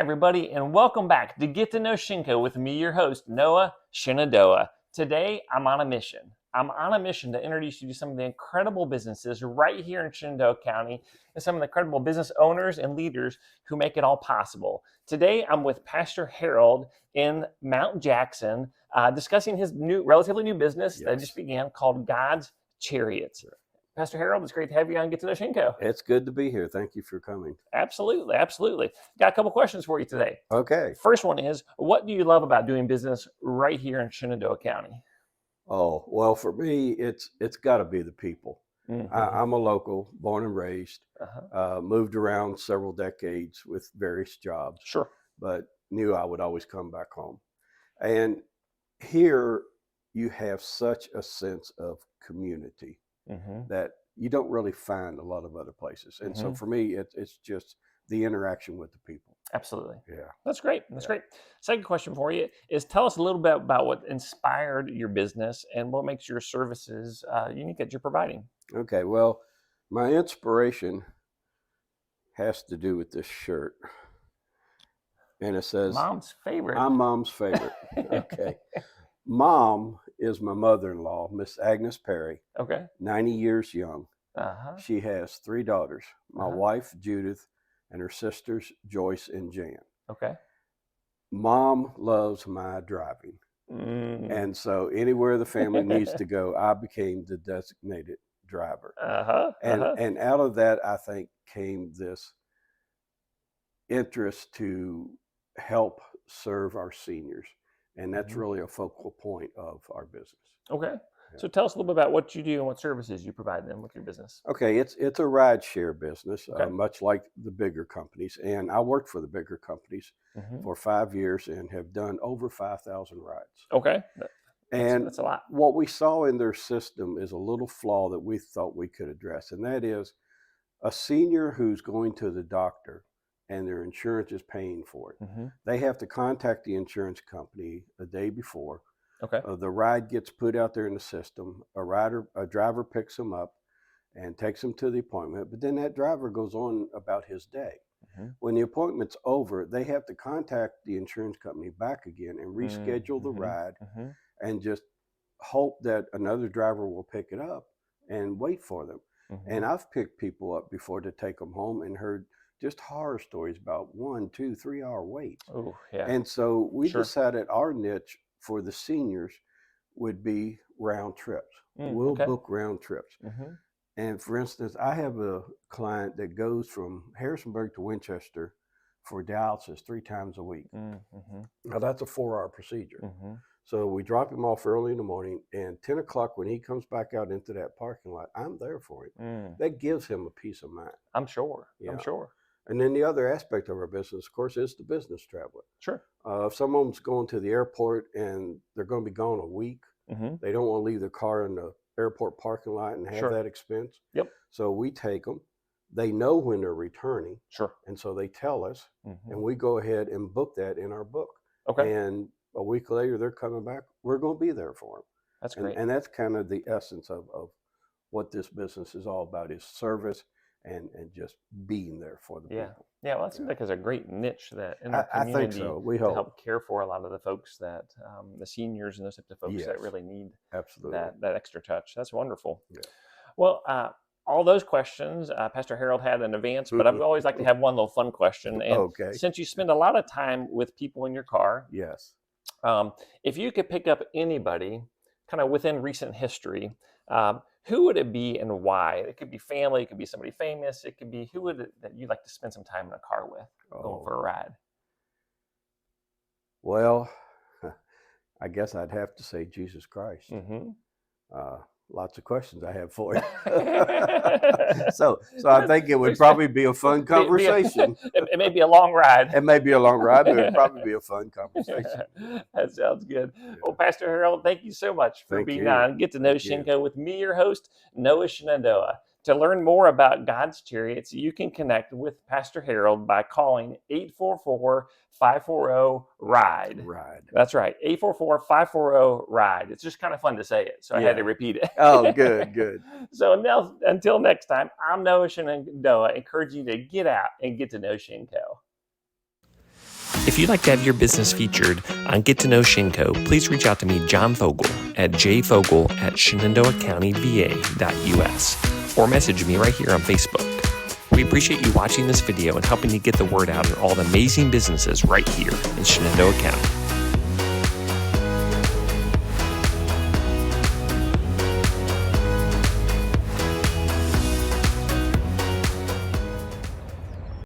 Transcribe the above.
everybody, and welcome back to Get to Know Shinko with me, your host, Noah Shenandoah. Today, I'm on a mission. I'm on a mission to introduce you to some of the incredible businesses right here in Shenandoah County and some of the incredible business owners and leaders who make it all possible. Today, I'm with Pastor Harold in Mount Jackson, discussing his relatively new business that just began called God's Chariots. Pastor Harold, it's great to have you on Get to Know Shinko. It's good to be here. Thank you for coming. Absolutely. Got a couple questions for you today. Okay. First one is, what do you love about doing business right here in Shenandoah County? Oh, well, for me, it's got to be the people. Mm-hmm. I'm a local, born and raised, Uh-huh. moved around several decades with various jobs, Sure. but knew I would always come back home. And here you have such a sense of community Mm-hmm. that you don't really find a lot of other places. And so for me, it's just the interaction with the people. Absolutely. Yeah. That's great. Great. Second question for you is, tell us a little bit about what inspired your business and what makes your services unique that you're providing. Okay, well, my inspiration has to do with this shirt. And it says, Mom's favorite. I'm Mom's favorite. Okay. Mom is my mother-in-law, Miss Agnes Perry, Okay. 90 years young. Uh-huh. She has 3 daughters, my wife, Judith, and her sisters, Joyce and Jan. Okay. Mom loves my driving. And so anywhere the family needs to go, I became the designated driver. And out of that, I think, came this interest to help serve our seniors. And that's really a focal point of our business. Okay. Yeah. So tell us a little bit about what you do and what services you provide them with your business. Okay, it's a ride share business, Okay. much like the bigger companies. And I worked for the bigger companies for 5 years and have done over 5,000 rides. Okay. And that's a lot. What we saw in their system is a little flaw that we thought we could address. And that is a senior who's going to the doctor and their insurance is paying for it. They have to contact the insurance company a day before. Okay. The ride gets put out there in the system. A driver picks them up and takes them to the appointment, but then that driver goes on about his day. When the appointment's over, they have to contact the insurance company back again and reschedule the ride and just hope that another driver will pick it up and wait for them. And I've picked people up before to take them home and heard just horror stories about 1, 2, 3 hour waits. Oh, yeah. And so we decided our niche for the seniors would be round trips. We'll book round trips. And for instance, I have a client that goes from Harrisonburg to Winchester for dialysis 3 times a week. Now that's a 4-hour procedure. So we drop him off early in the morning, and 10 o'clock when he comes back out into that parking lot, I'm there for him. That gives him a peace of mind. I'm sure. Yeah. I'm sure. And then the other aspect of our business, of course, is the business traveler. Sure. If someone's going to the airport and they're going to be gone a week, they don't want to leave their car in the airport parking lot and have that expense. Yep. So we take them. They know when they're returning. Sure. And so they tell us, and we go ahead and book that in our book. Okay. And a week later, they're coming back. We're going to be there for them. That's great. And that's kind of the essence of what this business is all about, is service and just being there for the people. Yeah, well, that seems like it's a great niche that in our community, I think so. We to hope. help care for a lot of the folks that, the seniors and those types of folks that really need that extra touch. That's wonderful. Yeah. Well, all those questions Pastor Harold had in advance, but I've always like to have one little fun question. And since you spend a lot of time with people in your car, if you could pick up anybody kind of within recent history, who would it be and why? It could be family, it could be somebody famous, it could be who would it that you'd like to spend some time in a car with, going for a ride? Well, I guess I'd have to say Jesus Christ. Lots of questions I have for you. So I think it would probably be a fun conversation. It may be a long ride. It may be a long ride, but it'd probably be a fun conversation. That sounds good. Yeah. Well, Pastor Harold, thank you so much for being on Get to Know Shinko with me, your host, Noah Shenandoah. To learn more about God's Chariots, you can connect with Pastor Harold by calling 844-540-RIDE. That's right, 844-540-RIDE. It's just kind of fun to say it, so I had to repeat it. Oh, good. So until next time, I'm Noah Shenandoah, encouraging you to get out and get to know Shinko. If you'd like to have your business featured on Get to Know Shenco, please reach out to me, John Fogel, at jfogel@shenandoahcountyva.us, or message me right here on Facebook. We appreciate you watching this video and helping to get the word out on all the amazing businesses right here in Shenandoah County.